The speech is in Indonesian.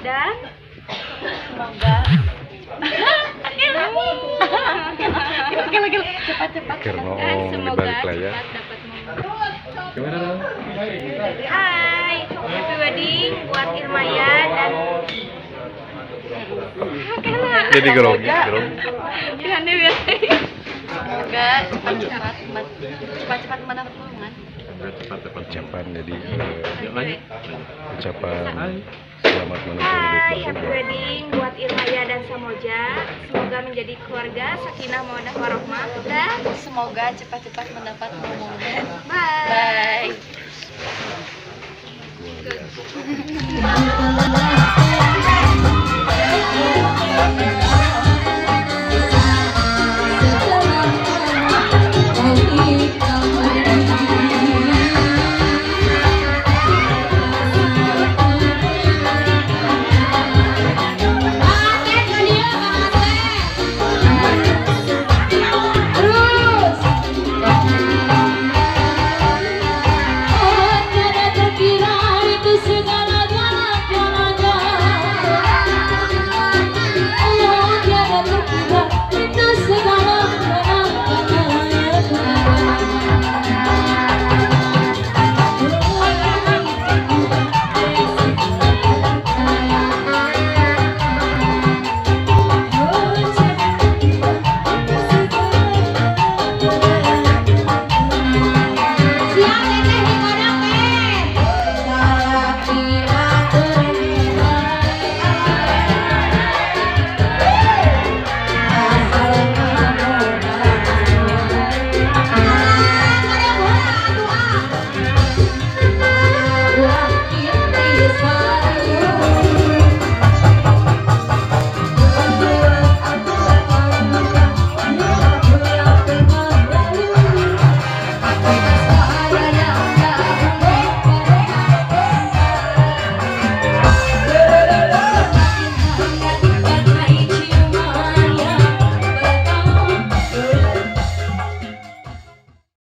dan semoga cepat-cepat dan semoga cepat dapat Gimana dong? Hai, happy wedding buat Irmaya dan Jadi grogi, semoga cepat-cepat mendapat hubungan. ucapan jadi ucapan selamat menempuh hidup Hai, happy wedding buat Irmaya dan Samoja. Semoga menjadi keluarga sakinah mawaddah warahmah dan semoga cepat-cepat mendapat hubungan. Bye. Bye.